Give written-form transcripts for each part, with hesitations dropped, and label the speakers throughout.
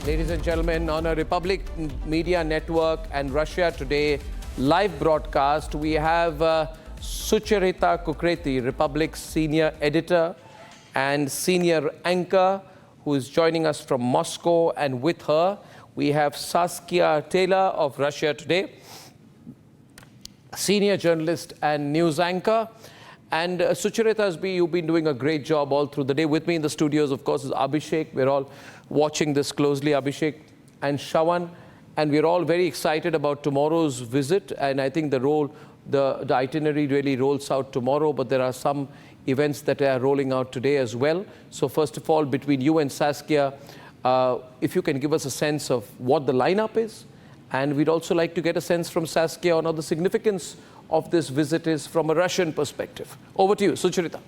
Speaker 1: Ladies and gentlemen, on a Republic Media Network and Russia Today live broadcast, we have Sucharita Kukreti, Republic's senior editor and senior anchor, who is joining us from Moscow. And with her, we have Saskia Taylor of Russia Today, senior journalist and news anchor. And Sucharita, you've been doing a great job all through the day. With me in the studios, of course, is Abhishek. We're all watching this closely, Abhishek and Shawan. And we're all very excited about tomorrow's visit. And I think the itinerary really rolls out tomorrow, but there are some events that are rolling out today as well. So first of all, between you and Saskia, if you can give us a sense of what the lineup is. And we'd also like to get a sense from Saskia on how the significance of this visit is from a Russian perspective. Over to you, Sucharita.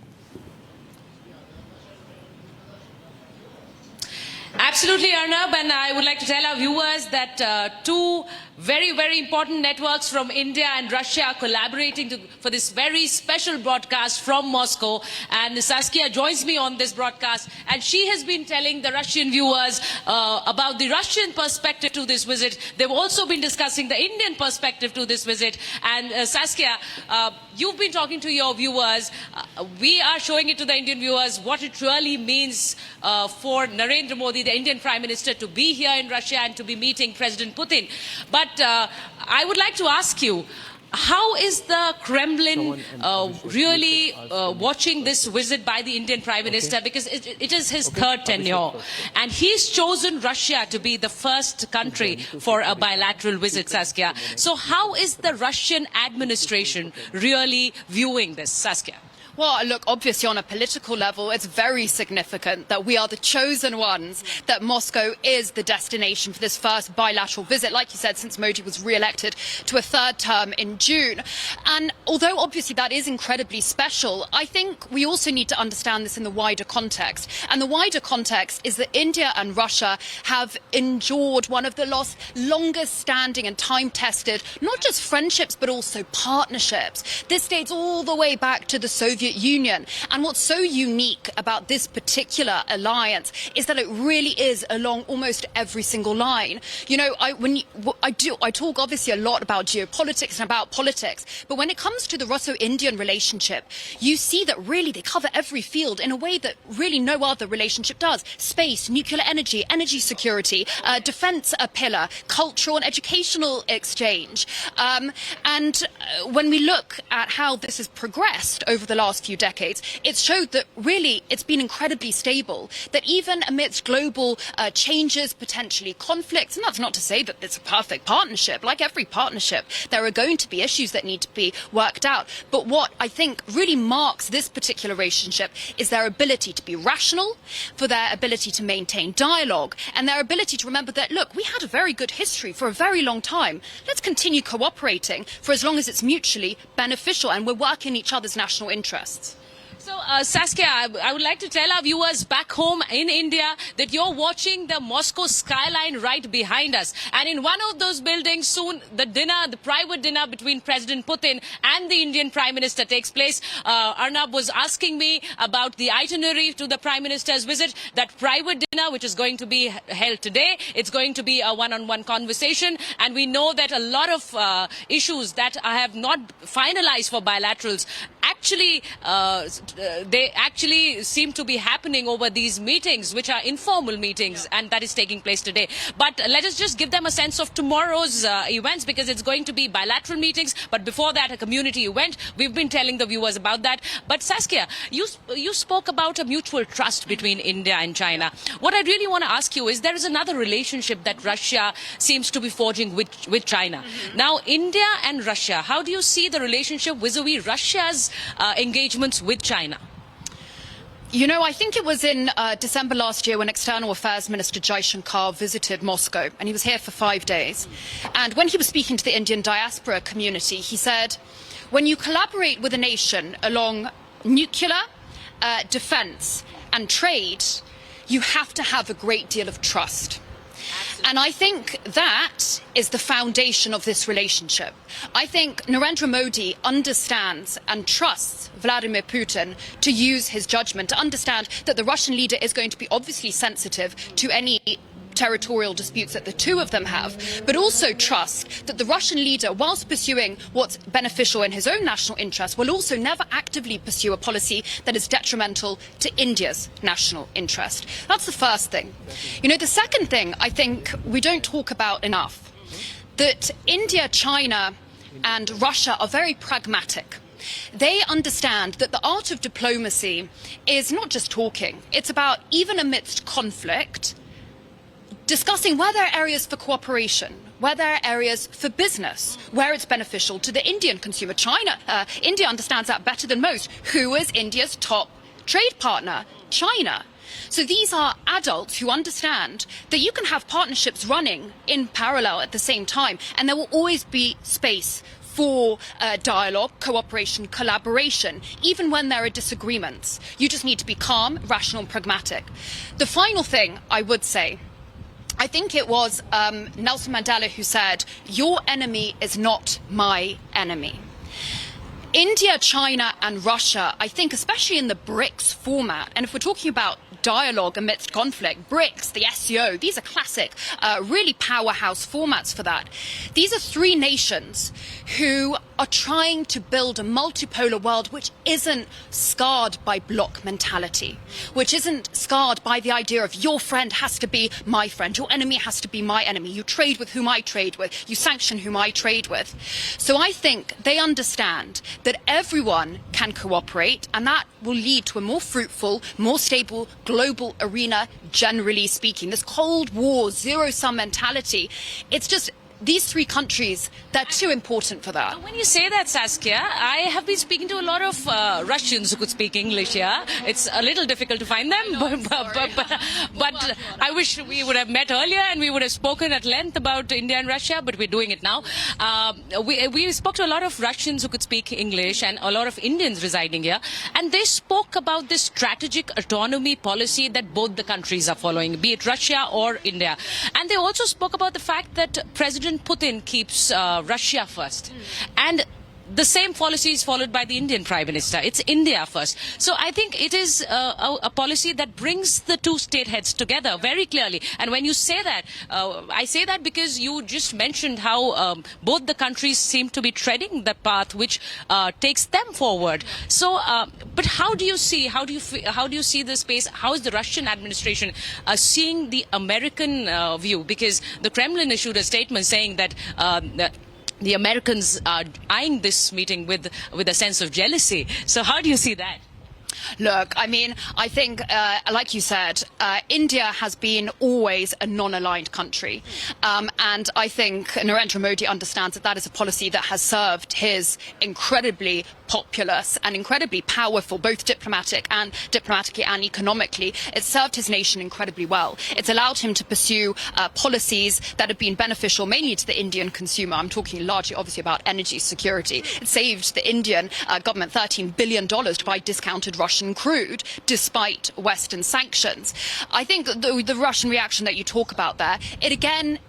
Speaker 2: Absolutely, Arnab, and I would like to tell our viewers that two very, very important networks from India and Russia are collaborating for this very special broadcast from Moscow. And Saskia joins me on this broadcast, and she has been telling the Russian viewers about the Russian perspective to this visit. They've also been discussing the Indian perspective to this visit. And Saskia, you've been talking to your viewers. We are showing it to the Indian viewers what it really means for Narendra Modi, the Indian Prime Minister, to be here in Russia and to be meeting President Putin. But I would like to ask you, how is the Kremlin really watching this visit by the Indian Prime Minister? Because it is his third tenure, and he's chosen Russia to be the first country for a bilateral visit, Saskia. So how is the Russian administration really viewing this, Saskia?
Speaker 3: Well, look, obviously on a political level, it's very significant that we are the chosen ones, that Moscow is the destination for this first bilateral visit, like you said, since Modi was re-elected to a third term in June. And although obviously that is incredibly special, I think we also need to understand this in the wider context. And the wider context is that India and Russia have endured one of the longest standing and time-tested, not just friendships, but also partnerships. This dates all the way back to the Soviet Union. And what's so unique about this particular alliance is that it really is along almost every single line. You know, I talk obviously a lot about geopolitics and about politics, but when it comes to the Russo-Indian relationship, you see that really they cover every field in a way that really no other relationship does. Space, nuclear energy, energy security, defense a pillar, cultural and educational exchange. And when we look at how this has progressed over the last few decades, it's showed that really it's been incredibly stable, that even amidst global changes, potentially conflicts, and that's not to say that it's a perfect partnership. Like every partnership, there are going to be issues that need to be worked out. But what I think really marks this particular relationship is their ability to be rational, for their ability to maintain dialogue, and their ability to remember that, look, we had a very good history for a very long time. Let's continue cooperating for as long as it's mutually beneficial and we're working in each other's national interests.
Speaker 2: So, Saskia, I would like to tell our viewers back home in India that you're watching the Moscow skyline right behind us. And in one of those buildings, soon the private dinner between President Putin and the Indian Prime Minister takes place. Arnab was asking me about the itinerary to the Prime Minister's visit. That private dinner, which is going to be held today, it's going to be a one-on-one conversation. And we know that a lot of issues that have not finalized for bilaterals they actually seem to be happening over these meetings, which are informal meetings, and that is taking place today. But let us just give them a sense of tomorrow's events, because it's going to be bilateral meetings. But before that, a community event. We've been telling the viewers about that. But Saskia, you spoke about a mutual trust between India and China. What I really want to ask you is, there is another relationship that Russia seems to be forging with China. Now, India and Russia, how do you see the relationship vis-a-vis Russia's engagements with China?
Speaker 3: You know, I think it was in December last year when External Affairs Minister Jaishankar visited Moscow, and he was here for 5 days. And when he was speaking to the Indian diaspora community, he said, when you collaborate with a nation along nuclear, defense and trade, you have to have a great deal of trust. And I think that is the foundation of this relationship. I think Narendra Modi understands and trusts Vladimir Putin to use his judgment, to understand that the Russian leader is going to be obviously sensitive to any territorial disputes that the two of them have, but also trust that the Russian leader, whilst pursuing what's beneficial in his own national interest, will also never actively pursue a policy that is detrimental to India's national interest. That's the first thing. You know, the second thing I think we don't talk about enough, that India, China and Russia are very pragmatic. They understand that the art of diplomacy is not just talking. It's about, even amidst conflict, discussing where there are areas for cooperation, where there are areas for business, where it's beneficial to the Indian consumer. India understands that better than most. Who is India's top trade partner? China. So these are adults who understand that you can have partnerships running in parallel at the same time, and there will always be space for dialogue, cooperation, collaboration, even when there are disagreements. You just need to be calm, rational and pragmatic. The final thing I would say, I think it was Nelson Mandela who said, "Your enemy is not my enemy." India, China and Russia, I think, especially in the BRICS format, and if we're talking about dialogue amidst conflict, BRICS, the SCO, these are classic, really powerhouse formats for that. These are three nations who are trying to build a multipolar world which isn't scarred by bloc mentality, which isn't scarred by the idea of your friend has to be my friend, your enemy has to be my enemy, you trade with whom I trade with, you sanction whom I trade with. So I think they understand that everyone can cooperate, and that will lead to a more fruitful, more stable global arena, generally speaking. This Cold War, zero-sum mentality, it's just these three countries, they're too important for that.
Speaker 2: When you say that, Saskia, I have been speaking to a lot of Russians who could speak English, yeah? It's a little difficult to find them, but I wish we would have met earlier and we would have spoken at length about India and Russia, but we're doing it now. We spoke to a lot of Russians who could speak English and a lot of Indians residing here, and they spoke about this strategic autonomy policy that both the countries are following, be it Russia or India. And they also spoke about the fact that President Putin keeps Russia first. And the same policy is followed by the Indian Prime Minister. It's India first. So I think it is a policy that brings the two state heads together very clearly. And when you say that, I say that because you just mentioned how both the countries seem to be treading the path which takes them forward. So, but how do you see the space? How is the Russian administration seeing the American view? Because the Kremlin issued a statement saying that the Americans are eyeing this meeting with a sense of jealousy. So how do you see that?
Speaker 3: Look, I mean, I think, like you said, India has been always a non-aligned country. And I think Narendra Modi understands that that is a policy that has served his incredibly populous and incredibly powerful, both diplomatically and economically. It's served his nation incredibly well. It's allowed him to pursue policies that have been beneficial mainly to the Indian consumer. I'm talking largely, obviously, about energy security. It saved the Indian government $13 billion to buy discounted Russian crude, despite Western sanctions. I think the Russian reaction that you talk about there, it again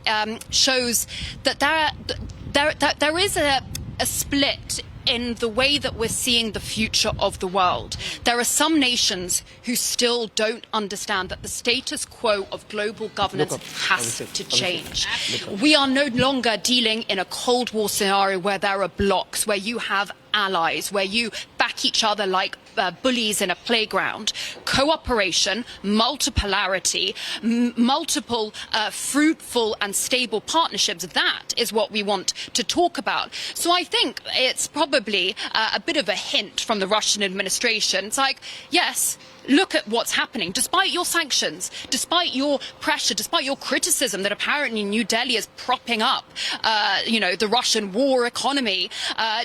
Speaker 3: shows that there is a split in the way that we're seeing the future of the world. There are some nations who still don't understand that the status quo of global governance has to change. We are no longer dealing in a Cold War scenario where there are blocks, where you have allies, where you back each other like bullies in a playground. Cooperation, multipolarity, multiple fruitful and stable partnerships, that is what we want to talk about. So I think it's probably a bit of a hint from the Russian administration. It's like, yes, look at what's happening. Despite your sanctions, despite your pressure, despite your criticism that apparently New Delhi is propping up, the Russian war economy,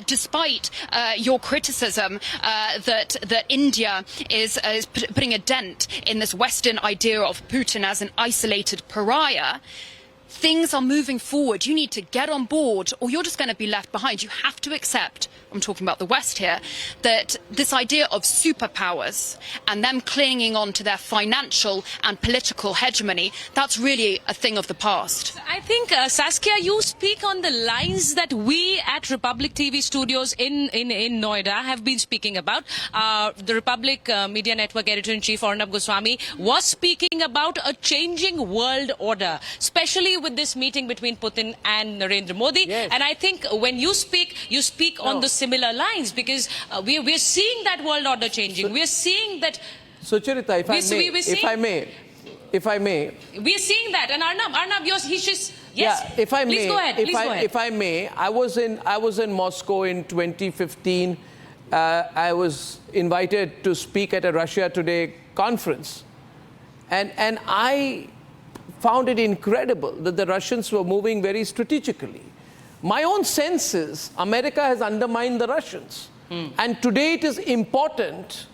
Speaker 3: despite your criticism that India is putting a dent in this Western idea of Putin as an isolated pariah, things are moving forward. You need to get on board or you're just going to be left behind. You have to accept, I'm talking about the West here, that this idea of superpowers and them clinging on to their financial and political hegemony, that's really a thing of the past.
Speaker 2: I think, Saskia, you speak on the lines that we at Republic TV studios in Noida have been speaking about. The Republic Media Network Editor-in-Chief Arnab Goswami was speaking about a changing world order, especially with this meeting between Putin and Narendra Modi.
Speaker 1: Yes.
Speaker 2: And I think when you speak on the similar lines, because we're seeing that world order changing. We're seeing that...
Speaker 1: Sucharita, if I may,
Speaker 2: we're seeing that. And Arnab, he's just... Yes,
Speaker 1: yeah, if I may,
Speaker 2: please go ahead.
Speaker 1: If I may, I was in Moscow in 2015. I was invited to speak at a Russia Today conference, and I found it incredible that the Russians were moving very strategically. My own sense is America has undermined the Russians, and today it is important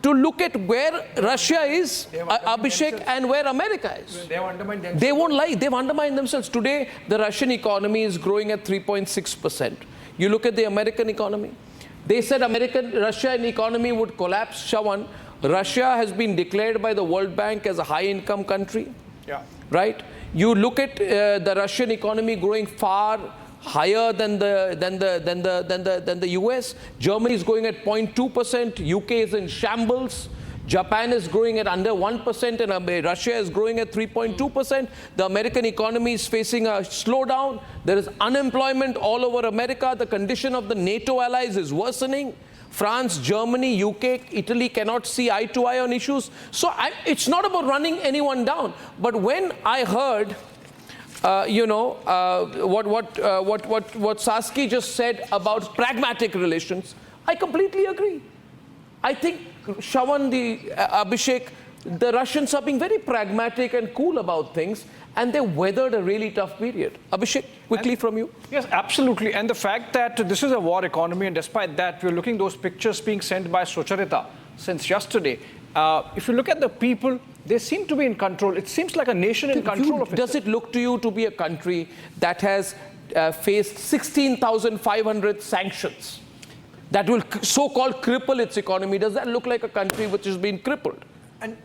Speaker 1: to look at where Russia is, Abhishek, and where America is. They have undermined themselves. They won't lie. They've undermined themselves. Today, the Russian economy is growing at 3.6%. You look at the American economy. They said Russian economy would collapse. Shawan, Russia has been declared by the World Bank as a high-income country. Yeah. Right? You look at the Russian economy growing far higher than the US. Germany is growing at 0.2%. UK is in shambles. Japan is growing at under 1%, and Russia is growing at 3.2%. The American economy is facing a slowdown. There is unemployment all over America. The condition of the NATO allies is worsening. France, Germany, UK, Italy cannot see eye to eye on issues. So it's not about running anyone down. But when I heard what Saskia just said about pragmatic relations, I completely agree. I think, Shawan, Abhishek, the Russians are being very pragmatic and cool about things, and they weathered a really tough period. Abhishek, quickly from you.
Speaker 4: Yes, absolutely. And the fact that this is a war economy, and despite that, we're looking at those pictures being sent by Sucharita since yesterday. If you look at the people, they seem to be in control. It seems like a nation in control of itself.
Speaker 1: Does it look to you to be a country that has faced 16,500 sanctions that will so-called cripple its economy? Does that look like a country which has been crippled?
Speaker 5: And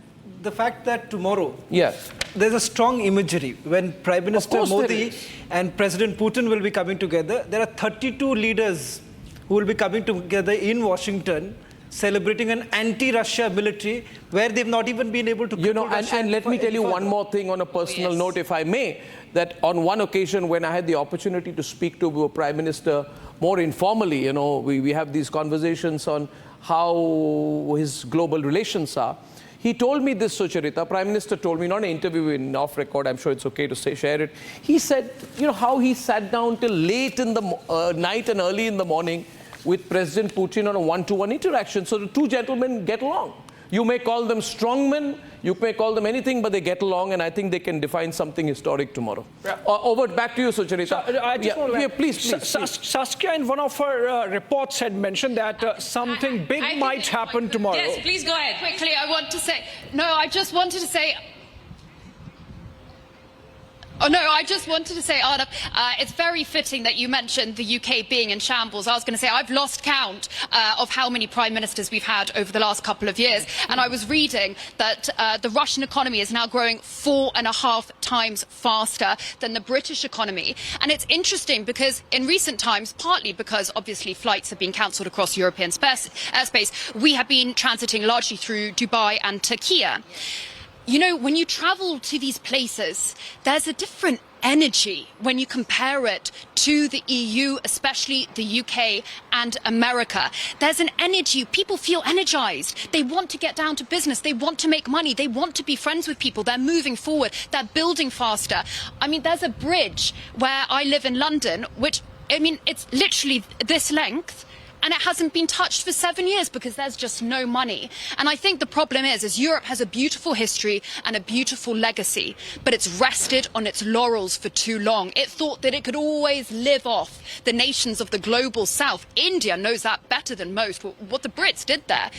Speaker 5: the fact that tomorrow,
Speaker 1: yes,
Speaker 5: there's a strong imagery when Prime Minister Modi and President Putin will be coming together. There are 32 leaders who will be coming together in Washington, celebrating an anti-Russia military where they've not even been able to...
Speaker 1: And let me tell you one more thing on a personal note, if I may, that on one occasion when I had the opportunity to speak to a Prime Minister more informally, we have these conversations on how his global relations are. He told me this, Sucharita, Prime Minister told me, not an interview in off record, I'm sure it's okay to share it. He said, how he sat down till late in the night and early in the morning with President Putin on a one-to-one interaction. So the two gentlemen get along. You may call them strongmen, you may call them anything, but they get along, and I think they can define something historic tomorrow. Yeah. Over, back to you, Sucharita. Please.
Speaker 4: Saskia, in one of her reports, had mentioned that something big might happen tomorrow.
Speaker 2: Yes, please go ahead.
Speaker 3: Quickly, I just wanted to say, Arnab, it's very fitting that you mentioned the UK being in shambles. I was going to say, I've lost count of how many prime ministers we've had over the last couple of years. And I was reading that the Russian economy is now growing 4.5 times faster than the British economy. And it's interesting because in recent times, partly because obviously flights have been cancelled across European airspace, we have been transiting largely through Dubai and Turkey. When you travel to these places, there's a different energy when you compare it to the EU, especially the UK and America. There's an energy. People feel energized. They want to get down to business. They want to make money. They want to be friends with people. They're moving forward. They're building faster. There's a bridge where I live in London, which, it's literally this length. and it hasn't been touched for 7 years because there's just no money. And I think the problem is Europe has a beautiful history and a beautiful legacy, but it's rested on its laurels for too long. It thought that it could always live off the nations of the global south. India knows that better than most. What the Brits did there,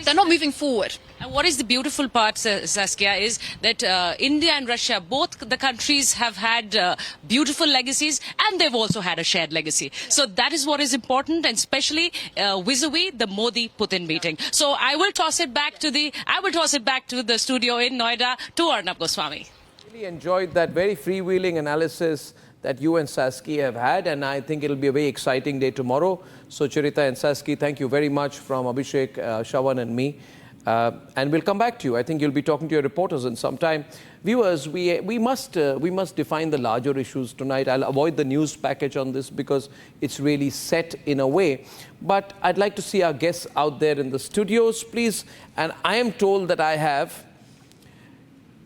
Speaker 3: they're not moving forward.
Speaker 2: And what is the beautiful part, Saskia, is that India and Russia, both the countries have had beautiful legacies, and they've also had a shared legacy. So that is what is important, and especially vis-a-vis the Modi-Putin meeting. So I will toss it back to the studio in Noida to Arnab Goswami.
Speaker 1: Really enjoyed that very freewheeling analysis that you and Saskia have had, and I think it'll be a very exciting day tomorrow. So Charita and Saskia, thank you very much from Abhishek, Shawan and me. And we'll come back to you. I think you'll be talking to your reporters in some time. Viewers, we must define the larger issues tonight. I'll avoid the news package on this because it's really set in a way. But I'd like to see our guests out there in the studios, please. And I am told that I have.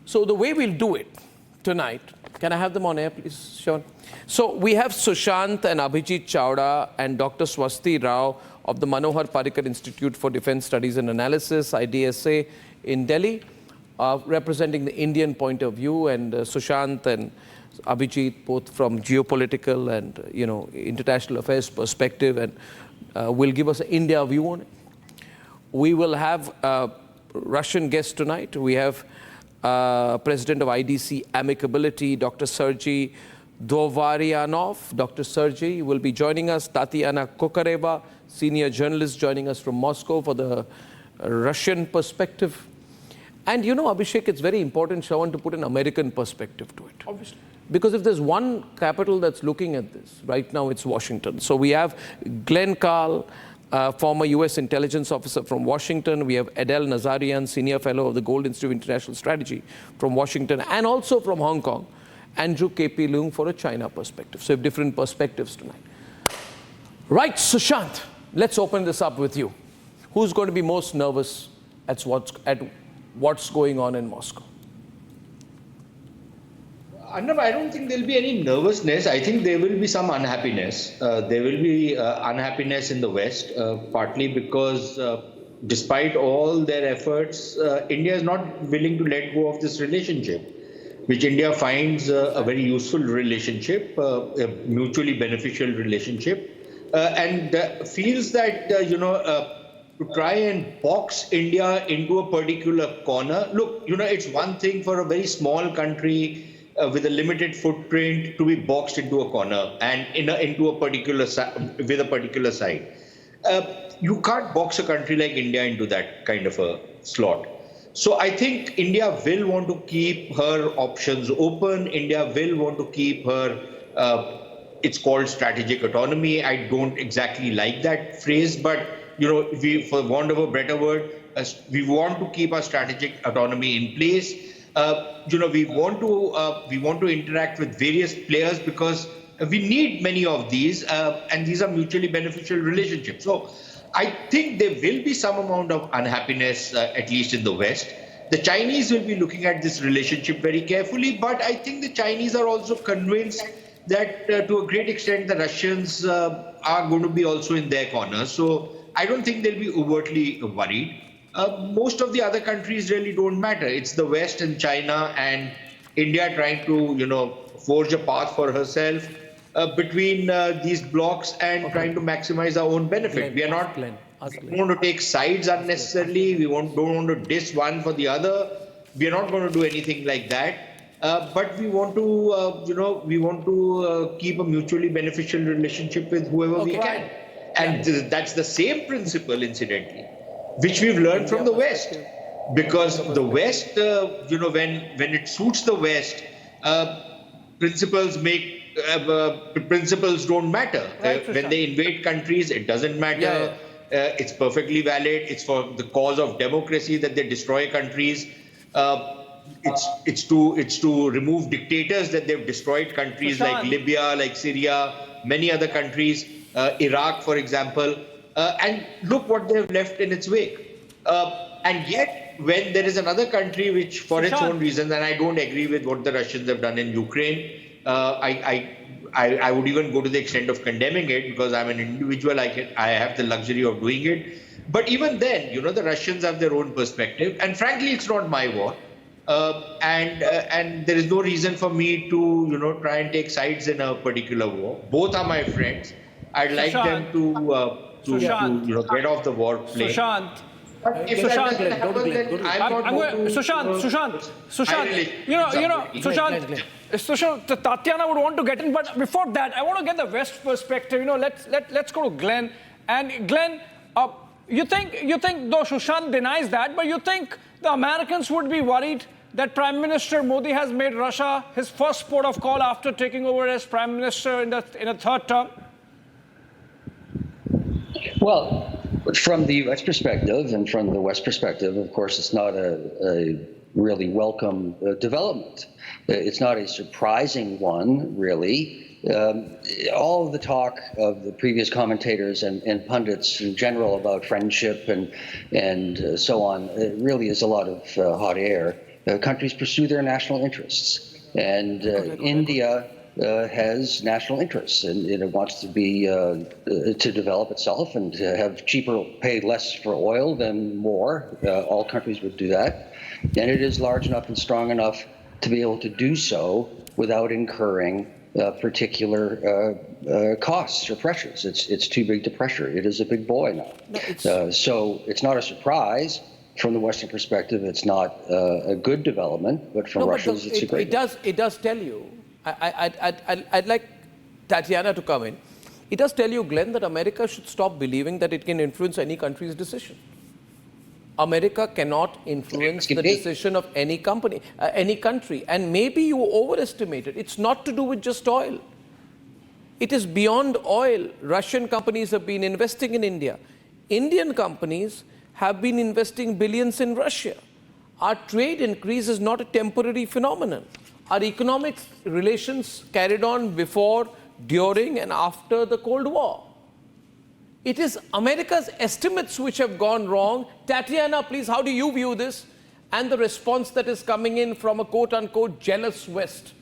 Speaker 1: So the way we'll do it tonight, can I have them on air, please, Sean? So we have Sushant and Abhijit Chawda and Dr. Swasti Rao of the Manohar Parrikar Institute for Defense Studies and Analysis, IDSA, in Delhi, representing the Indian point of view, and Sushant and Abhijit, both from geopolitical and international affairs perspective, and will give us an India view on it. We will have Russian guests tonight. We have President of IDC Amicability, Dr. Sergey Dovarianov. Dr. Sergey will be joining us. Tatiana Kokareva, senior journalist, joining us from Moscow for the Russian perspective. And Abhishek, it's very important, Shawan, to put an American perspective to it. Obviously. Because if there's one capital that's looking at this, right now it's Washington. So we have Glenn Carl, former US intelligence officer from Washington. We have Adel Nazarian, senior fellow of the Gold Institute of International Strategy from Washington, and also from Hong Kong, Andrew K.P. Leung for a China perspective. So we have different perspectives tonight. Right, Sushant, let's open this up with you. Who's going to be most nervous at what's going on in Moscow?
Speaker 6: Arnab, I don't think there'll be any nervousness. I think there will be some unhappiness. There will be unhappiness in the West, partly because despite all their efforts, India is not willing to let go of this relationship, which India finds a very useful relationship, a mutually beneficial relationship, and feels that, to try and box India into a particular corner. Look, it's one thing for a very small country with a limited footprint to be boxed into a corner and into a particular with a particular side. You can't box a country like India into that kind of a slot. So I think India will want to keep her options open. India will want to keep her, it's called strategic autonomy. I don't exactly like that phrase, but we, for want of a better word, we want to keep our strategic autonomy in place. We want to interact with various players because we need many of these, and these are mutually beneficial relationships. So I think there will be some amount of unhappiness, at least in the West. The Chinese will be looking at this relationship very carefully, but I think the Chinese are also convinced that to a great extent the Russians are going to be also in their corner. So I don't think they'll be overtly worried. Most of the other countries really don't matter. It's the West and China and India trying to, forge a path for herself between these blocks and trying to maximize our own benefit. We are not going to take sides unnecessarily. We don't want to diss one for the other. We are not going to do anything like that. But we want to, keep a mutually beneficial relationship with whoever we can. And that's the same principle, incidentally, which we've learned from the West. Because the West, when it suits the West, principles don't matter. When they invade countries, it doesn't matter. It's perfectly valid. It's for the cause of democracy that they destroy countries. It's to remove dictators that they've destroyed countries like Libya, like Syria, many other countries, Iraq, for example. And look what they've left in its wake. And yet, when there is another country which, for its own reasons, and I don't agree with what the Russians have done in Ukraine, I I would even go to the extent of condemning it because I'm an individual. I have the luxury of doing it. But even then, the Russians have their own perspective, and frankly, it's not my war. And there is no reason for me to try and take sides in a particular war. Both are my friends. I'd like them to get off the war plane.
Speaker 4: Sushant.
Speaker 6: If
Speaker 4: Sushant,
Speaker 6: that doesn't happen, then I'm not going to-
Speaker 4: Sushant, Tatiana would want to get in, but before that, I want to get the West perspective. Let's go to Glenn. And Glenn, you think though Sushant denies that, but you think the Americans would be worried that Prime Minister Modi has made Russia his first port of call after taking over as Prime Minister in a third term?
Speaker 7: Well, from the U.S. perspective and from the West perspective, of course, it's not a really welcome development. It's not a surprising one, really. All of the talk of the previous commentators and pundits in general about friendship and so on, it really is a lot of hot air. Countries pursue their national interests, and India has national interests, and it wants to be to develop itself and to have cheaper, pay less for oil than more. All countries would do that, and it is large enough and strong enough to be able to do so without incurring particular costs or pressures. It's too big to pressure. It is a big boy now. So it's not a surprise. From the Western perspective, it's not a good development, but from Russia's, it's a great one.
Speaker 1: It does tell you. I'd like Tatiana to come in. It does tell you, Glenn, that America should stop believing that it can influence any country's decision. America cannot influence the decision of any company, any country. And maybe you overestimate it. It's not to do with just oil. It is beyond oil. Russian companies have been investing in India. Indian companies have been investing billions in Russia. Our trade increase is not a temporary phenomenon. Our economic relations carried on before, during, and after the Cold War. It is America's estimates which have gone wrong. Tatiana, please, how do you view this and the response that is coming in from a quote-unquote jealous West?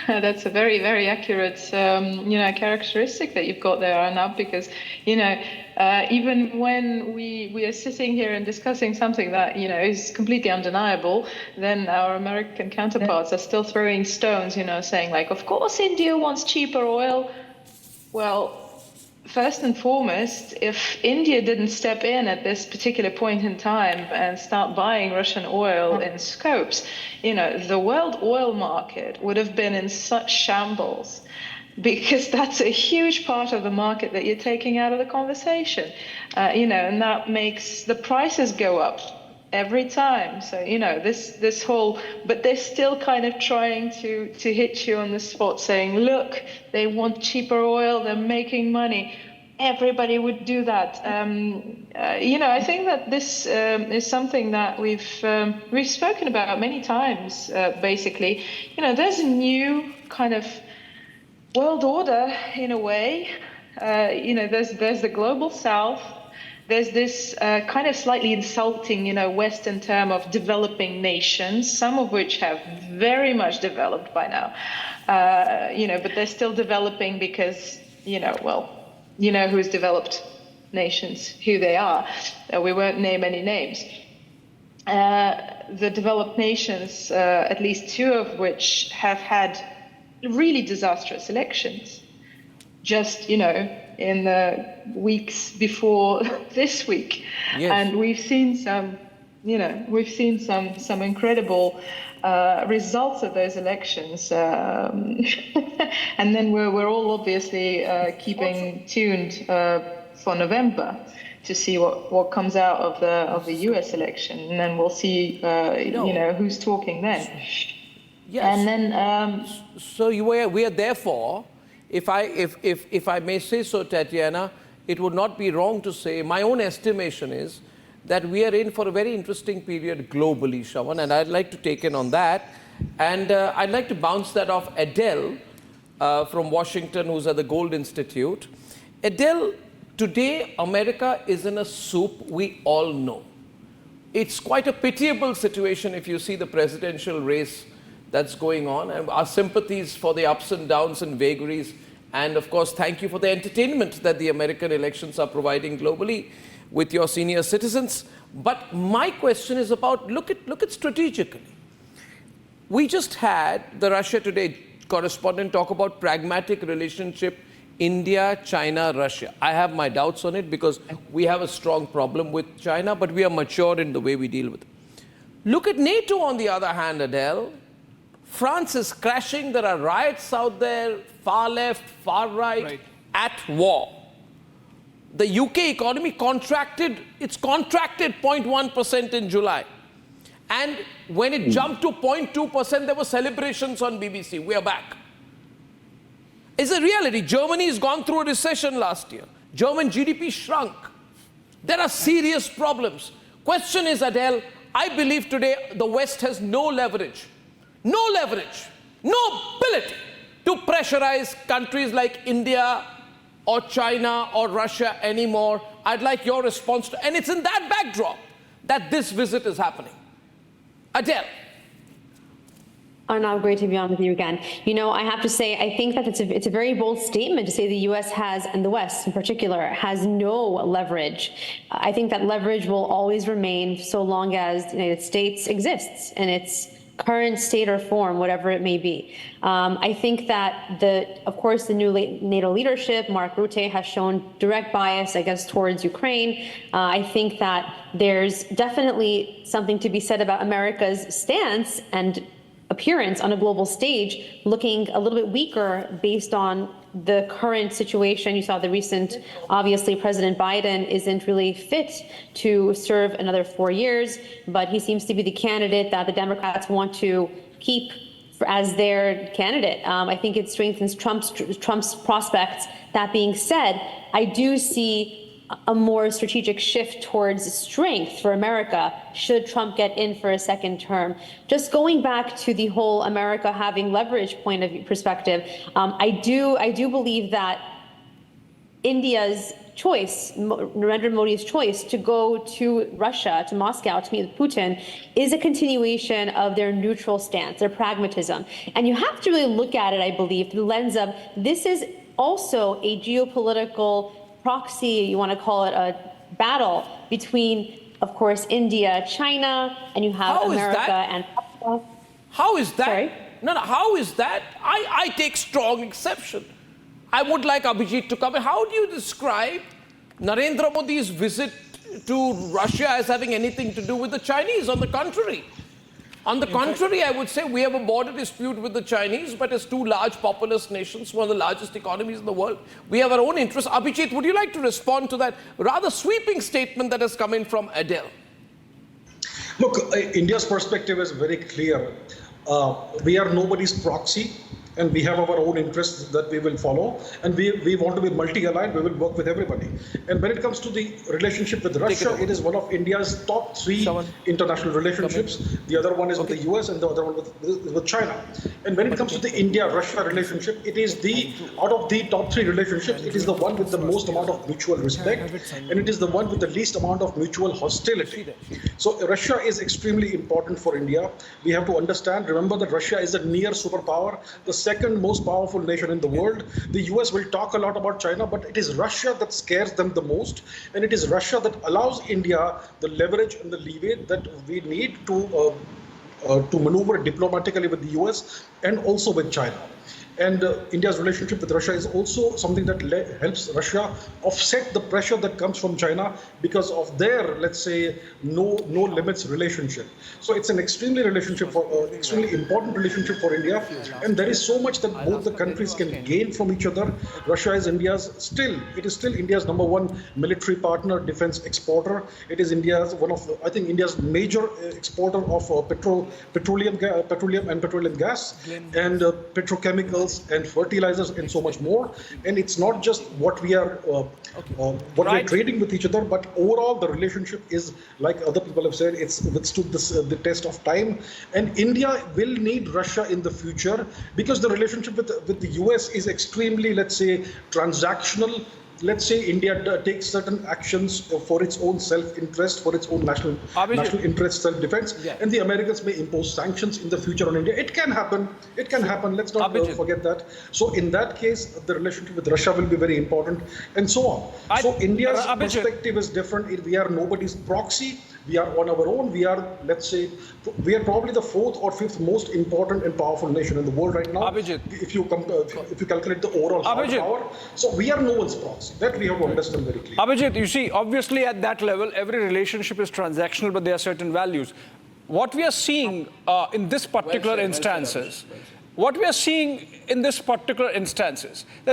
Speaker 8: That's a very, very accurate, characteristic that you've got there, Arnab, because, even when we are sitting here and discussing something that, is completely undeniable, then our American counterparts are still throwing stones, saying like, of course, India wants cheaper oil. Well, first and foremost, if India didn't step in at this particular point in time and start buying Russian oil in scopes, the world oil market would have been in such shambles, because that's a huge part of the market that you're taking out of the conversation, and that makes the prices go up every time. So, this whole, but they're still kind of trying to hit you on the spot, saying, look, they want cheaper oil, they're making money. Everybody would do that. I think that this is something that we've spoken about many times, basically. There's a new kind of world order in a way. There's the global South. There's this kind of slightly insulting, Western term of developing nations, some of which have very much developed by now, but they're still developing because, who's developed nations, who they are. We won't name any names. The developed nations, at least two of which have had really disastrous elections, just, in the weeks before this week.
Speaker 1: Yes.
Speaker 8: And we've seen some incredible results of those elections. And then we're all obviously keeping tuned for November to see what comes out of the US election. And then we'll see, who's talking then.
Speaker 1: Yes.
Speaker 8: And then,
Speaker 1: so we are therefore, if I may say so, Tatiana, it would not be wrong to say, my own estimation is that we are in for a very interesting period globally, Shravan, and I'd like to take in on that. And I'd like to bounce that off Adele from Washington, who's at the Gold Institute. Adele, today America is in a soup, we all know. It's quite a pitiable situation if you see the presidential race that's going on. And our sympathies for the ups and downs and vagaries. And of course, thank you for the entertainment that the American elections are providing globally with your senior citizens. But my question is about, look at strategically. We just had the Russia Today correspondent talk about pragmatic relationship, India, China, Russia. I have my doubts on it because we have a strong problem with China, but we are mature in the way we deal with it. Look at NATO on the other hand, Adele. France is crashing. There are riots out there, far left, far right, at war. The UK economy contracted, it's contracted 0.1% in July. And when it jumped to 0.2%, there were celebrations on BBC. We are back. It's a reality. Germany has gone through a recession last year. German GDP shrunk. There are serious problems. Question is, Adele, I believe today the West has no leverage, no ability to pressurize countries like India or China or Russia anymore. I'd like your response to, and it's in that backdrop that this visit is happening. Adele.
Speaker 9: Arnab, great to be on with you again. You know, I have to say, I think that it's a very bold statement to say the U.S. has, and the West in particular, has no leverage. I think that leverage will always remain so long as the United States exists in its current state or form, whatever it may be. I think that of course, the new NATO leadership, Mark Rutte, has shown direct bias, I guess, towards Ukraine. I think that there's definitely something to be said about America's stance and appearance on a global stage looking a little bit weaker based on the current situation. You saw the recent, obviously, President Biden isn't really fit to serve another 4 years, but he seems to be the candidate that the Democrats want to keep as their candidate. I think it strengthens Trump's prospects. That being said, I do see a more strategic shift towards strength for America should Trump get in for a second term. Just going back to the whole America having leverage point of view perspective, I do believe that India's choice, Narendra Modi's choice to go to Russia, to Moscow, to meet with Putin, is a continuation of their neutral stance, their pragmatism. And you have to really look at it, I believe, through the lens of this is also a geopolitical proxy, you want to call it a battle between, of course, India, China, and you have America and...
Speaker 1: How is that?
Speaker 9: Sorry?
Speaker 1: No, how is that? I take strong exception. I would like Abhijit to come in. How do you describe Narendra Modi's visit to Russia as having anything to do with the Chinese? On the contrary. On the contrary, I would say we have a border dispute with the Chinese, but as two large populous nations, one of the largest economies in the world, we have our own interests. Abhijit, would you like to respond to that rather sweeping statement that has come in from Adele?
Speaker 10: Look, India's perspective is very clear. We are nobody's proxy, and we have our own interests that we will follow, and we want to be multi-aligned. We will work with everybody. And when it comes to the relationship with Russia, it is one of India's top three international relationships. The other one is with the US, and the other one with China. And when it comes to the India-Russia relationship, it is out of the top three relationships, it is the one with the most amount of mutual respect, and it is the one with the least amount of mutual hostility. So Russia is extremely important for India. We have to understand, remember that Russia is a near superpower, the second most powerful nation in the world. The US will talk a lot about China, but it is Russia that scares them the most, and it is Russia that allows India the leverage and the leeway that we need to maneuver diplomatically with the US and also with China. And India's relationship with Russia is also something that helps Russia offset the pressure that comes from China because of their, let's say, no limits relationship. So it's an extremely important relationship for India, and there is so much that both the countries can gain from each other. Russia is still India's number one military partner, defense exporter. It is India's India's major exporter of petroleum and petroleum gas and petrochemicals and fertilizers and so much more. And it's not just what we are we're trading with each other, but overall the relationship is, like other people have said, it's withstood the test of time. And India will need Russia in the future because the relationship with the US is extremely, let's say, transactional. let's say India takes certain actions for its own self-interest, for its own national interest, self-defense, and the Americans may impose sanctions in the future on India. It can happen. It can happen. Let's not forget that. So in that case, the relationship with Russia will be very important, and so on. So India's perspective is different. We are nobody's proxy. We are on our own. We are, let's say, we are probably the 4th or 5th most important and powerful nation in the world right now. If you calculate the overall hard power, so we are no one's proxy. That we have to understand very clearly.
Speaker 4: Abhijit, you see, obviously at that level, every relationship is transactional, but there are certain values. What we are seeing in this particular instances, that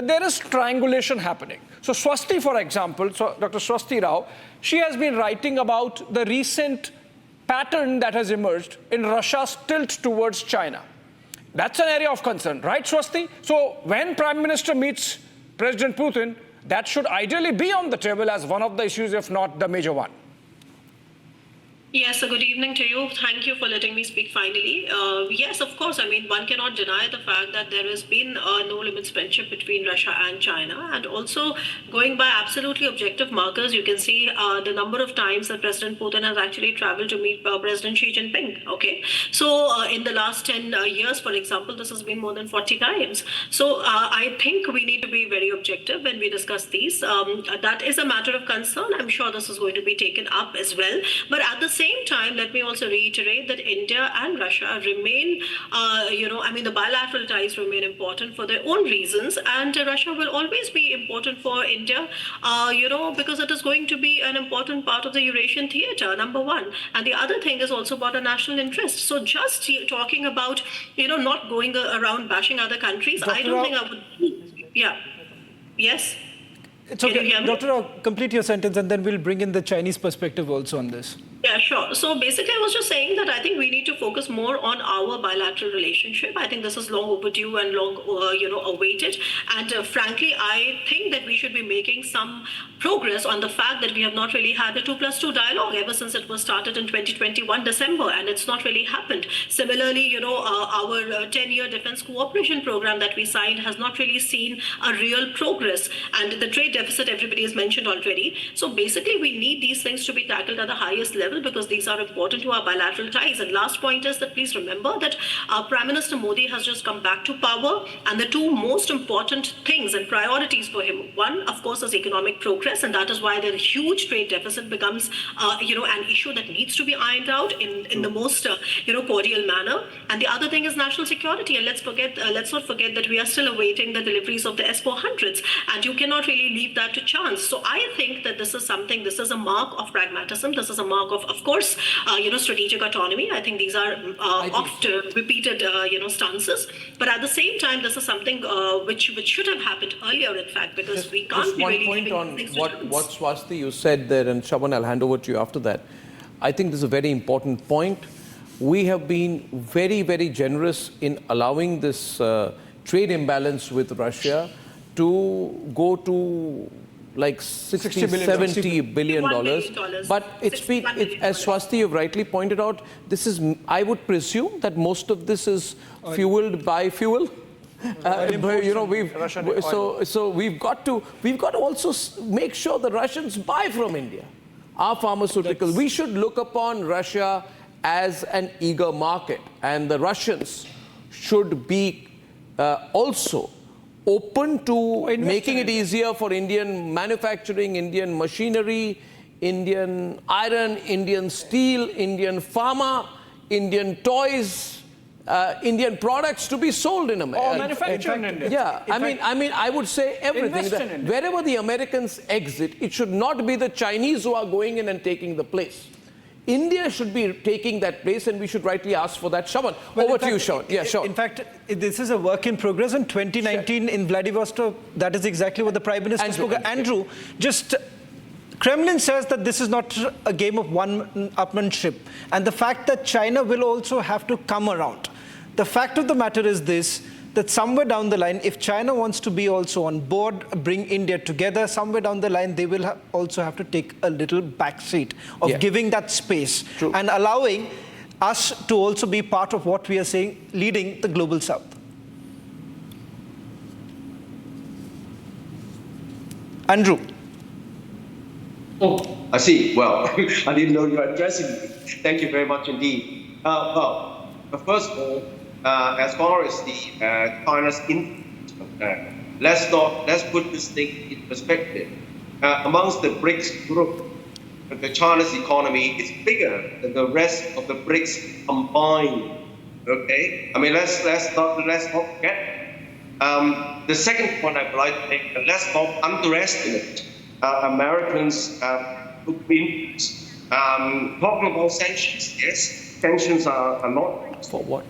Speaker 4: there is triangulation happening. So Swasti, for example, so Dr. Swasti Rao, she has been writing about the recent pattern that has emerged in Russia's tilt towards China. That's an area of concern, right, Swasti? So when Prime Minister meets President Putin, that should ideally be on the table as one of the issues, if not the major one.
Speaker 11: Yes, good evening to you. Thank you for letting me speak finally. Yes, of course. I mean, one cannot deny the fact that there has been a no-limits friendship between Russia and China. And also, going by absolutely objective markers, you can see the number of times that President Putin has actually traveled to meet President Xi Jinping. Okay, so in the last 10 years, for example, this has been more than 40 times. So I think we need to be very objective when we discuss these. That is a matter of concern. I'm sure this is going to be taken up as well. But at the same time, let me also reiterate that India and Russia remain, the bilateral ties remain important for their own reasons, and Russia will always be important for India, because it is going to be an important part of the Eurasian theater, number one. And the other thing is also about a national interest. So just talking about, not going around bashing other countries, I don't think I would. Yeah. Yes.
Speaker 5: It's okay. Dr. Rao, complete your sentence and then we'll bring in the Chinese perspective also on this.
Speaker 11: Yeah, sure. So basically, I was just saying that I think we need to focus more on our bilateral relationship. I think this is long overdue and long, awaited. And frankly, I think that we should be making some progress on the fact that we have not really had the 2+2 dialogue ever since it was started in 2021 December, and it's not really happened. Similarly, our 10-year defense cooperation program that we signed has not really seen a real progress. And the trade deficit, everybody has mentioned already. So basically, we need these things to be tackled at the highest level, because these are important to our bilateral ties. And last point is that please remember that Prime Minister Modi has just come back to power, and the two most important things and priorities for him, one, of course, is economic progress, and that is why the huge trade deficit becomes, an issue that needs to be ironed out in the most, cordial manner. And the other thing is national security. And let's not forget that we are still awaiting the deliveries of the S-400s, and you cannot really leave that to chance. So I think that this is a mark of pragmatism. This is a mark of course, strategic autonomy. I think these are oft repeated, stances. But at the same time, this is something which should have happened earlier, in fact, because we can't be really
Speaker 1: leaving things to chance. What Swasti you said there, and Shaban, I'll hand over to you after that. I think this is a very important point. We have been very, very generous in allowing this trade imbalance with Russia to go to like $70 billion. But it's been, as Swasti, you've rightly pointed out, this is, I would presume that most of this is fueled by fuel. So we've got to also make sure the Russians buy from India our pharmaceuticals. We should look upon Russia as an eager market, and the Russians should be also open to making it easier for Indian manufacturing, Indian machinery, Indian iron, Indian steel, Indian pharma, Indian toys, Indian products to be sold in America.
Speaker 4: Or manufactured in India.
Speaker 1: Yeah, I mean, I would say everything. Wherever the Americans exit, it should not be the Chinese who are going in and taking the place. India should be taking that place, and we should rightly ask for that. Shaban, over to you, Shaban. Yeah, sure.
Speaker 5: In fact, this is a work in progress. In 2019, in Vladivostok, that is exactly what the Prime Minister spoke. Andrew, just Kremlin says that this is not a game of one-upmanship, and the fact that China will also have to come around. The fact of the matter is this, that somewhere down the line, if China wants to be also on board, bring India together, somewhere down the line, they will also have to take a little backseat of giving that space and allowing us to also be part of what we are saying, leading the global south. Andrew.
Speaker 12: Oh, I see. Well, I didn't know you were addressing me. Thank you very much indeed. First of all, as far as the China's let's put this thing in perspective. Amongst the BRICS group, the China's economy is bigger than the rest of the BRICS combined. Okay, I mean let's not forget. The second point I'd like to make: let's not underestimate Americans who've been talking about sanctions. Yes, sanctions are not
Speaker 1: For what?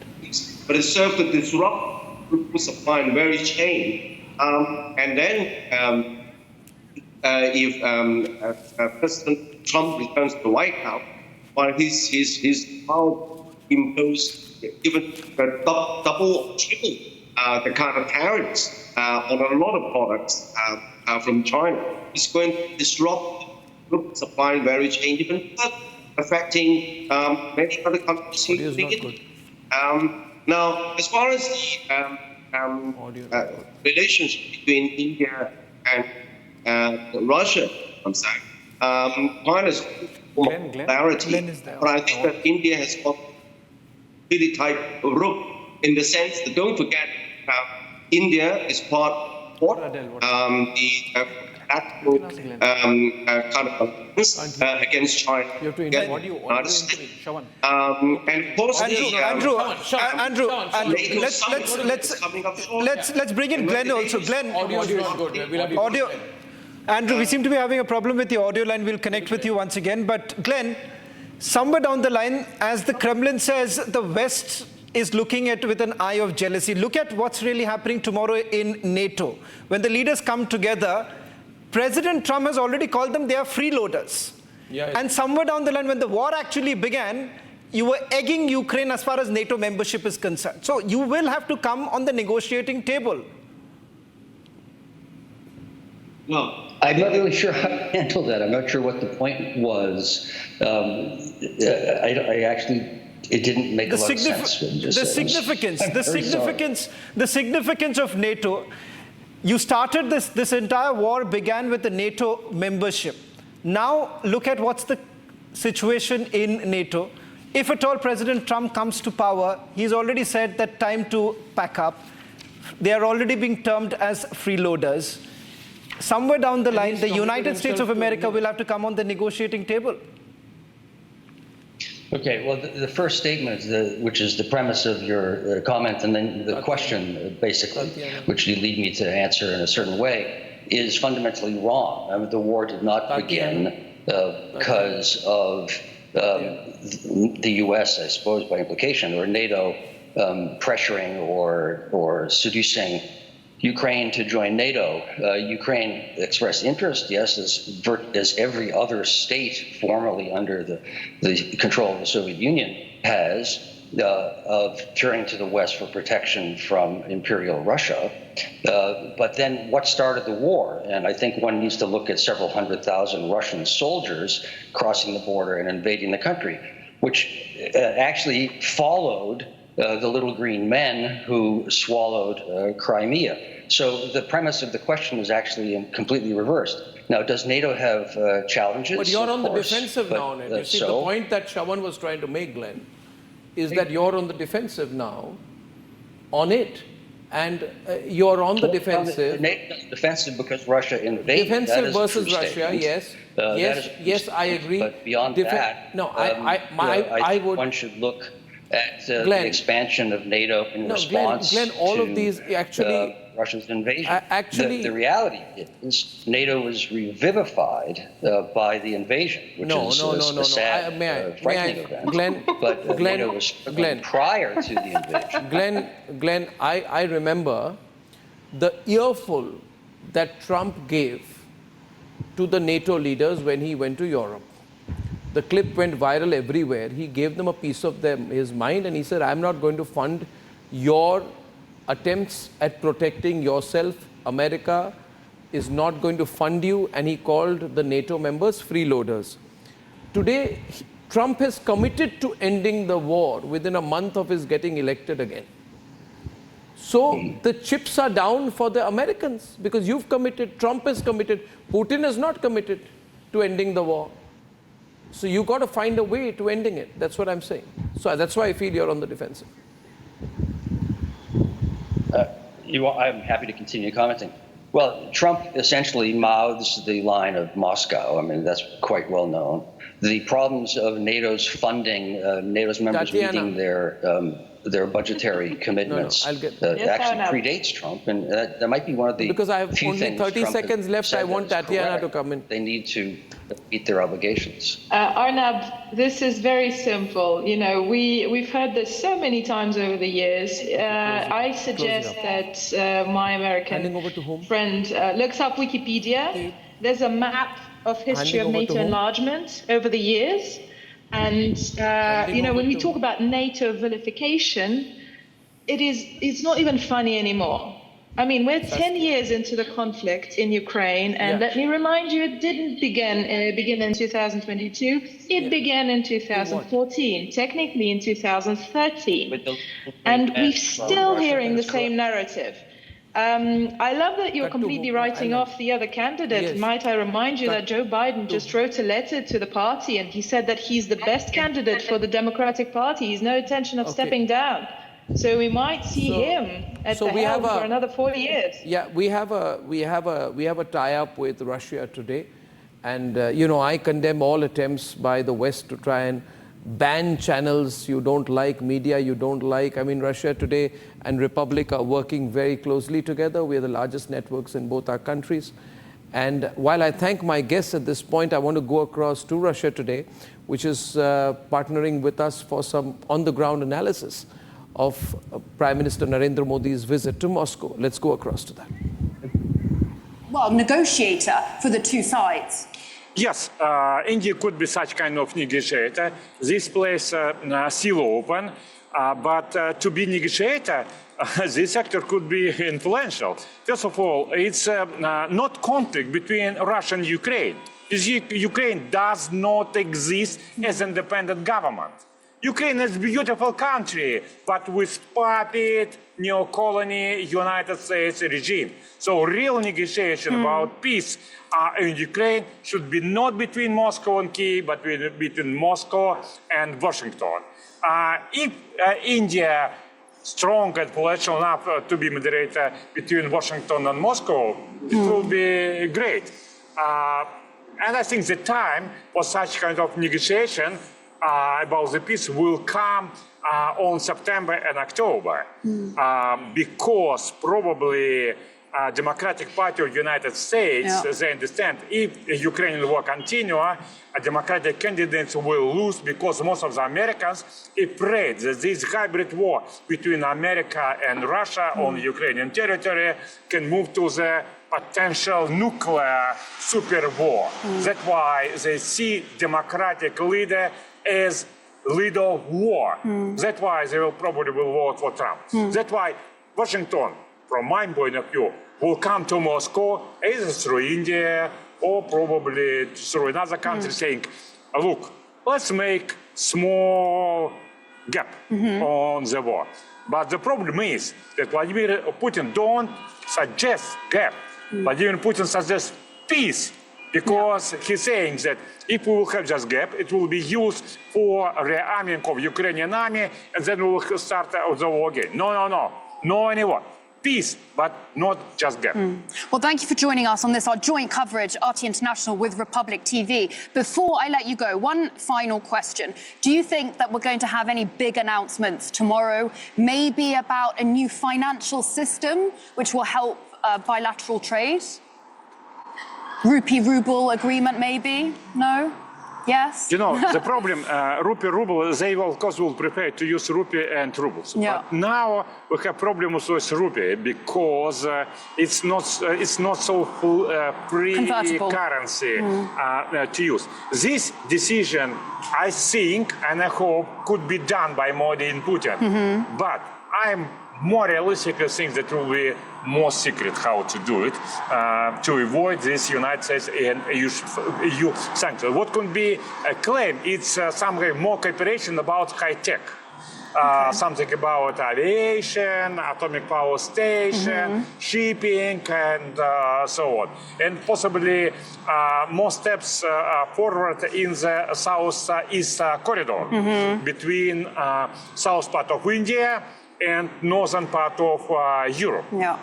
Speaker 12: but it serves to disrupt the supply and value chain. And then if President Trump returns to the White House, while his power imposed even double or triple the kind of tariffs on a lot of products from China, it's going to disrupt the supply and value chain even further, affecting many other countries, including India. Now, as far as the relationship between India and Russia is concerned, China's clarity, but I think that India has got really tight rope in the sense that don't forget, India is part of the kind of against China.
Speaker 1: You have to
Speaker 12: against
Speaker 1: audio
Speaker 12: United States. And of course,
Speaker 5: Let's bring in Glenn also. Glenn,
Speaker 1: Audio is not good. We'll have to-
Speaker 5: audio. Andrew, we seem to be having a problem with the audio line. We'll connect with you once again. But Glenn, somewhere down the line, as the Kremlin says, the West is looking at with an eye of jealousy. Look at what's really happening tomorrow in NATO. When the leaders come together, President Trump has already called them, they are freeloaders.
Speaker 1: Yeah.
Speaker 5: And somewhere down the line, when the war actually began, you were egging Ukraine as far as NATO membership is concerned. So you will have to come on the negotiating table.
Speaker 12: well,
Speaker 7: I'm not really sure how to handle that. I'm not sure what the point was. I actually, it didn't make a lot of sense.
Speaker 5: The significance of NATO. You started this entire war began with the NATO membership. Now look at what's the situation in NATO. If at all President Trump comes to power, he's already said that time to pack up. They are already being termed as freeloaders. Somewhere down the line, the United States of America will have to come on the negotiating table.
Speaker 7: Okay, well, the first statement, which is the premise of your comment, and then the question, basically, which you lead me to answer in a certain way, is fundamentally wrong. I mean, the war did not begin because of the U.S., I suppose, by implication, or NATO pressuring or seducing Ukraine to join NATO. Ukraine expressed interest, yes, as every other state formerly under the control of the Soviet Union has, of turning to the West for protection from Imperial Russia. But then what started the war? And I think one needs to look at several 100,000 Russian soldiers crossing the border and invading the country, which actually followed the little green men who swallowed Crimea. So the premise of the question is actually completely reversed. Now, does NATO have challenges?
Speaker 1: But you're on the
Speaker 7: course,
Speaker 1: defensive now on it. You see, the point that Shawan was trying to make, Glenn, is that you're on the defensive now on it. And you're on the defensive.
Speaker 7: Defensive because Russia invaded.
Speaker 1: Defensive versus Russia, yes. Yes, I agree.
Speaker 7: But beyond that,
Speaker 1: no,
Speaker 7: I would. One should look at the expansion of NATO in response
Speaker 1: Glenn, all of these actually
Speaker 7: Russia's invasion.
Speaker 1: Actually,
Speaker 7: the reality is NATO was revivified by the invasion, which is a sad, frightening event.
Speaker 1: Glenn,
Speaker 7: but NATO was prior to the invasion.
Speaker 1: Glenn, I remember the earful that Trump gave to the NATO leaders when he went to Europe. The clip went viral everywhere. He gave them a piece of his mind and he said, I'm not going to fund your attempts at protecting yourself. America is not going to fund you. And he called the NATO members freeloaders. Today, Trump has committed to ending the war within a month of his getting elected again. So the chips are down for the Americans because you've committed, Trump is committed, Putin is not committed to ending the war. So you got to find a way to ending it. That's what I'm saying. So that's why I feel you're on the defensive.
Speaker 7: I'm happy to continue commenting. Well, Trump essentially mouths the line of Moscow. I mean, that's quite well known. The problems of NATO's funding, NATO's members meeting their budgetary commitments actually predates Trump, and that might be one of the
Speaker 1: because I have
Speaker 7: few
Speaker 1: only
Speaker 7: things
Speaker 1: 30
Speaker 7: Trump
Speaker 1: seconds left. I want Tatiana to come in.
Speaker 7: They need to meet their obligations.
Speaker 8: Arnab, this is very simple. You know, we've heard this so many times over the years. I suggest that my American friend looks up Wikipedia. There's a map of history of NATO enlargement over the years. And, you know, when we talk about NATO vilification, it's not even funny anymore. I mean, we're 10 years into the conflict in Ukraine, and let me remind you, it didn't begin in 2022. It began in 2014, technically in 2013. And we're still hearing the same narrative. I love that you're completely writing off the other candidate.
Speaker 1: Yes.
Speaker 8: Might I remind you that Joe Biden just wrote a letter to the party and he said that he's the best candidate for the Democratic Party. He's no intention of stepping down. So we might see him at the helm for another 4 years.
Speaker 1: Yeah, we have a tie-up with Russia today. And, you know, I condemn all attempts by the West to try and ban channels you don't like, media you don't like. I mean, Russia today and Republic are working very closely together. We are the largest networks in both our countries. And while I thank my guests at this point, I want to go across to Russia today, which is partnering with us for some on-the-ground analysis of Prime Minister Narendra Modi's visit to Moscow. Let's go across to that.
Speaker 13: Well, negotiator for the two sides.
Speaker 14: Yes, India could be such kind of negotiator. This place still open, but to be negotiator, this actor could be influential. First of all, it's not conflict between Russia and Ukraine. Ukraine does not exist as independent government. Ukraine is a beautiful country, but with puppet, neo-colony, United States regime. So real negotiation about peace in Ukraine should be not between Moscow and Kyiv, but between Moscow and Washington. If India strong and influential enough to be moderator between Washington and Moscow, it will be great. And I think the time for such kind of negotiation about the peace will come on September and October, because probably Democratic Party of the United States, they understand if the Ukrainian war continues, Democratic candidates will lose because most of the Americans are afraid that this hybrid war between America and Russia on Ukrainian territory can move to the potential nuclear super war. That's why they see Democratic leader as leader of war. That's why they will probably vote for Trump. That's why Washington, from my point of view, will come to Moscow either through India or probably through another country saying, look, let's make small gap on the war. But the problem is that Vladimir Putin don't suggest gap. Vladimir Putin suggests peace, because he's saying that if we will have just gap, it will be used for rearming of Ukrainian army, and then we will start the war again. No anymore. Peace, but not just gap.
Speaker 3: Well, thank you for joining us on this, our joint coverage, RT International with Republic TV. Before I let you go, one final question. Do you think that we're going to have any big announcements tomorrow, maybe about a new financial system which will help bilateral trade? Rupee-ruble agreement, maybe? No? Yes?
Speaker 14: You know, the problem, rupee-ruble, they will, of course, will prefer to use rupee and rubles. But now we have problems with rupee because it's not so free currency to use. This decision, I think, and I hope, could be done by Modi and Putin. But I'm more realistically think that it will be more secret how to do it to avoid this United States and EU sanctions. What could be a claim? It's some more cooperation about high tech. something about aviation, atomic power station, shipping, and so on. And possibly more steps forward in the south-east corridor between south part of India and northern part of Europe.
Speaker 3: Yeah.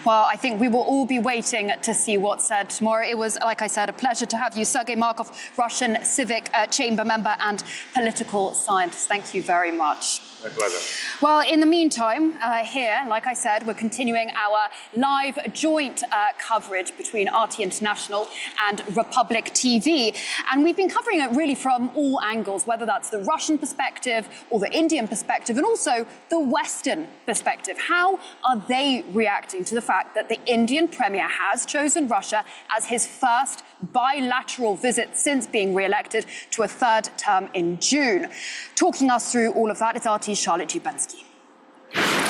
Speaker 3: Well, I think we will all be waiting to see what's said tomorrow. It was, like I said, a pleasure to have you, Sergei Markov, Russian Civic Chamber member and political scientist. Thank you very much.
Speaker 14: My pleasure.
Speaker 3: Well, in the meantime, here, like I said, we're continuing our live joint coverage between RT International and Republic TV. And we've been covering it really from all angles, whether that's the Russian perspective or the Indian perspective, and also the Western perspective. How are they reacting to the fact that the Indian Premier has chosen Russia as his first bilateral visit since being re-elected to a third term in June? Talking us through all of that, it's RT's Charlotte Jubensky.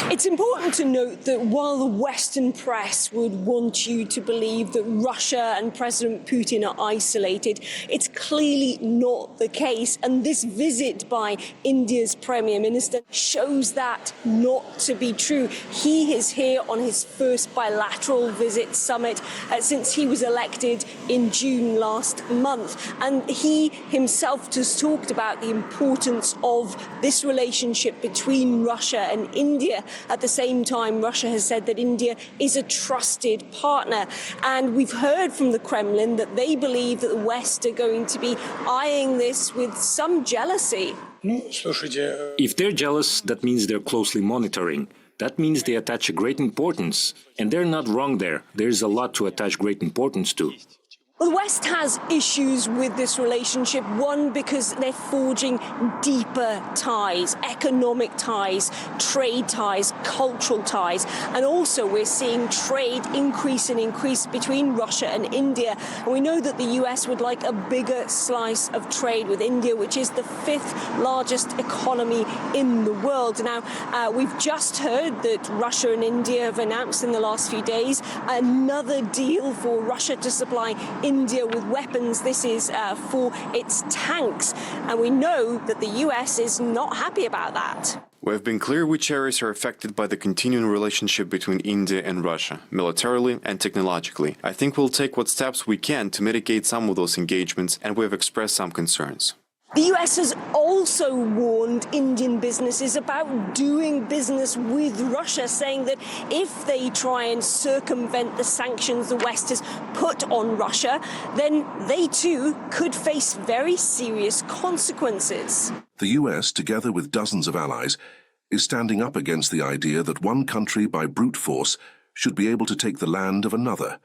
Speaker 15: It's important to note that while the Western press would want you to believe that Russia and President Putin are isolated, it's clearly not the case. And this visit by India's Premier Minister shows that not to be true. He is here on his first bilateral visit summit since he was elected in June last month. And he himself just talked about the importance of this relationship between Russia and India. At the same time, Russia has said that India is a trusted partner. And we've heard from the Kremlin that they believe that the West are going to be eyeing this with some jealousy.
Speaker 16: If they're jealous, that means they're closely monitoring. That means they attach a great importance. And they're not wrong there. There's a lot to attach great importance to.
Speaker 15: Well, the West has issues with this relationship. One, because they're forging deeper ties, economic ties, trade ties, cultural ties. And also we're seeing trade increase between Russia and India. And we know that the US would like a bigger slice of trade with India, which is the fifth largest economy in the world. Now, we've just heard that Russia and India have announced in the last few days another deal for Russia to supply India with weapons. This is for its tanks. And we know that the US is not happy about that.
Speaker 17: We have been clear which areas are affected by the continuing relationship between India and Russia, militarily and technologically. I think we'll take what steps we can to mitigate some of those engagements, and we have expressed some concerns.
Speaker 15: The US has also warned Indian businesses about doing business with Russia, saying that if they try and circumvent the sanctions the West has put on Russia, then they too could face very serious consequences.
Speaker 18: The US, together with dozens of allies, is standing up against the idea that one country by brute force should be able to take the land of another.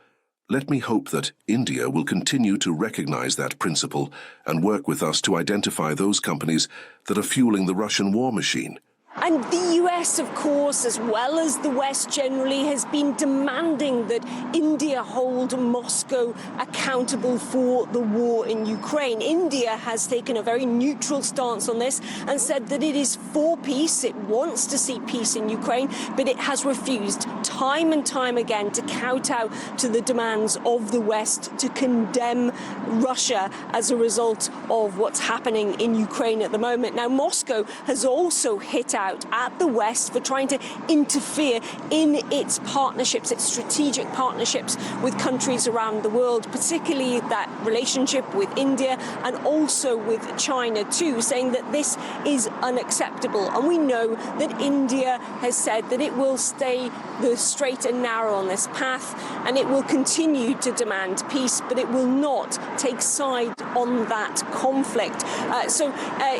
Speaker 18: Let me hope that India will continue to recognize that principle and work with us to identify those companies that are fueling the Russian war machine.
Speaker 15: And the US, of course, as well as the West generally, has been demanding that India hold Moscow accountable for the war in Ukraine. India has taken a very neutral stance on this and said that it is for peace, it wants to see peace in Ukraine, but it has refused time and time again to kowtow to the demands of the West to condemn Russia as a result of what's happening in Ukraine at the moment. Now, Moscow has also hit out at the West for trying to interfere in its partnerships, its strategic partnerships with countries around the world, particularly that relationship with India and also with China too, saying that this is unacceptable. And we know that India has said that it will stay the straight and narrow on this path, and it will continue to demand peace, but it will not take side on that conflict. So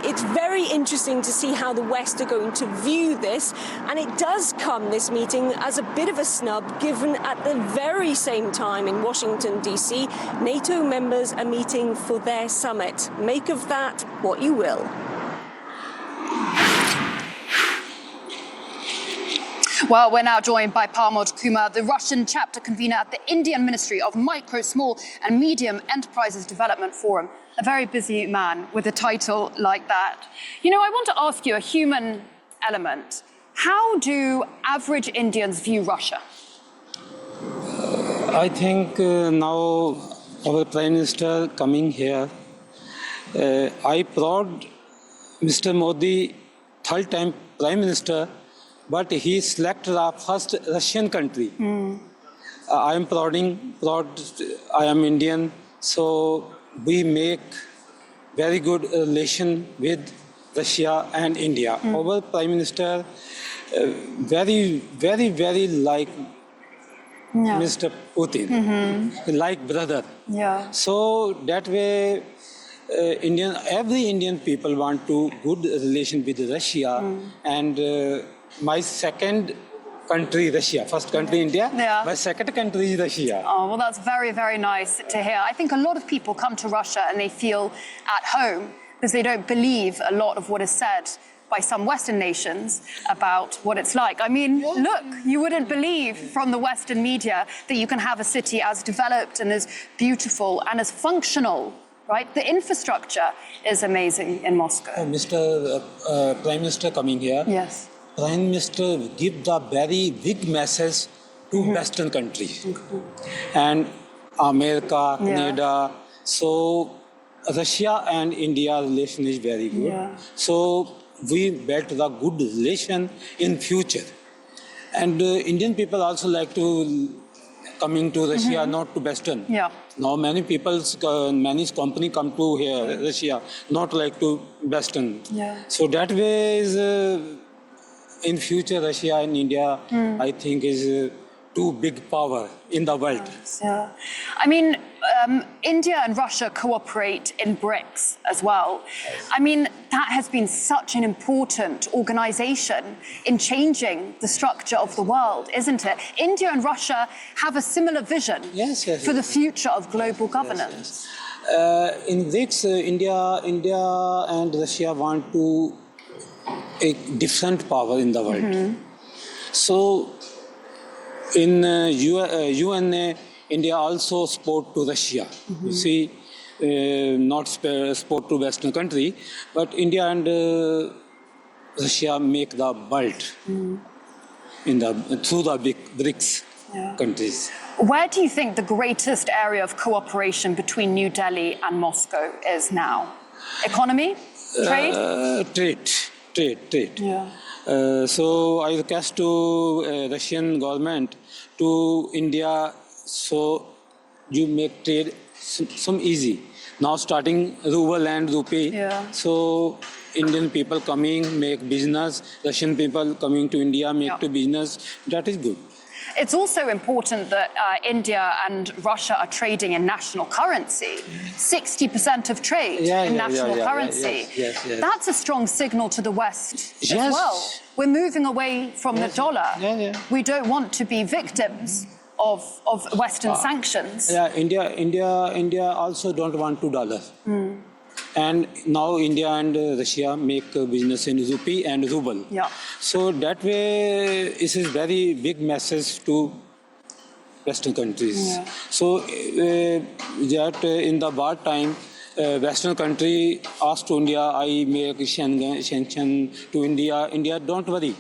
Speaker 15: it's very interesting to see how the West are going to view this, and it does come, this meeting, as a bit of a snub, given at the very same time in Washington, D.C., NATO members are meeting for their summit. Make of that what you will.
Speaker 3: Well, we're now joined by Pramod Kumar, the Russian chapter convener at the Indian Ministry of Micro, Small and Medium Enterprises Development Forum. A very busy man with a title like that. You know, I want to ask you a human element. How do average Indians view Russia?
Speaker 19: I think now our Prime Minister coming here, I applaud Mr. Modi, third time Prime Minister, but he selected the first Russian country. I am proud, I am Indian, so we make very good relation with Russia and India. Our Prime Minister, very like Mr. Putin, like brother.
Speaker 13: Yeah.
Speaker 19: So that way, every Indian people want to good relation with Russia, and my second country Russia, first country India, my second country is Russia.
Speaker 13: Oh, well, that's very, very nice to hear. I think a lot of people come to Russia and they feel at home because they don't believe a lot of what is said by some Western nations about what it's like. I mean, look, you wouldn't believe from the Western media that you can have a city as developed and as beautiful and as functional, right? The infrastructure is amazing in Moscow.
Speaker 19: Mr. Prime Minister coming here.
Speaker 13: Yes.
Speaker 19: Prime Minister give the very big message to Western countries and America, Canada. So Russia and India relation is very good. So we built the good relation in future. And Indian people also like to coming to Russia, not to Western. Now many people, many company come to here, Russia, not like to Western. So that way is, in future, Russia and India, I think is two big power in the world.
Speaker 13: I mean, India and Russia cooperate in BRICS as well. I mean, that has been such an important organization in changing the structure of the world, isn't it? India and Russia have a similar vision for the future of global governance.
Speaker 19: In BRICS, India and Russia want to a different power in the world. So in UN, India also support to Russia. You see, not support to Western country, but India and Russia make the world through the big BRICS countries.
Speaker 13: Where do you think the greatest area of cooperation between New Delhi and Moscow is now? Economy? Trade?
Speaker 19: Trade. So I request to Russian government, to India, so you make trade some easy. Now starting ruble and rupee, so Indian people coming make business, Russian people coming to India make to business. That is good.
Speaker 13: It's also important that India and Russia are trading in national currency. 60% of trade in national currency. That's a strong signal to the West as well. We're moving away from the dollar. We don't want to be victims of Western sanctions.
Speaker 19: India also don't want $2. And now India and Russia make business in rupee and ruble. So that way, it is very big message to Western countries. So that in the war time, Western country asked to India, I make sanction to India. India, don't worry.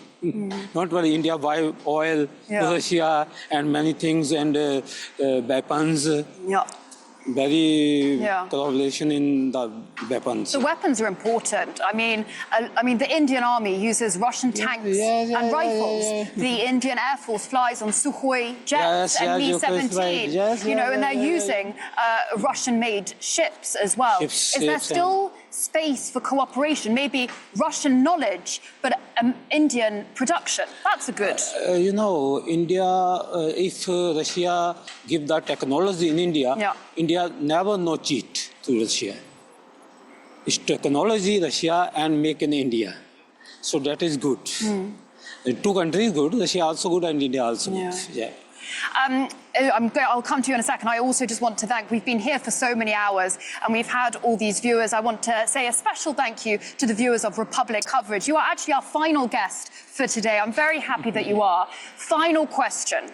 Speaker 19: Don't worry, India buy oil, Russia, and many things, and weapons. Very collaboration in the weapons.
Speaker 13: The weapons are important. I mean, the Indian Army uses Russian tanks and rifles. The Indian Air Force flies on Sukhoi jets and Mi-17. And they're using Russian-made ships as well. Is there still space for cooperation? Maybe Russian knowledge, but Indian production. That's a good.
Speaker 19: India, if Russia give the technology in India, India never no cheat to Russia. It's technology, Russia, and make in India. So that is good. The two countries good, Russia also good, and India also good.
Speaker 13: I'll come to you in a second. I also just want to thank, we've been here for so many hours and we've had all these viewers. I want to say a special thank you to the viewers of Republic Coverage. You are actually our final guest for today. I'm very happy that you are. Final question.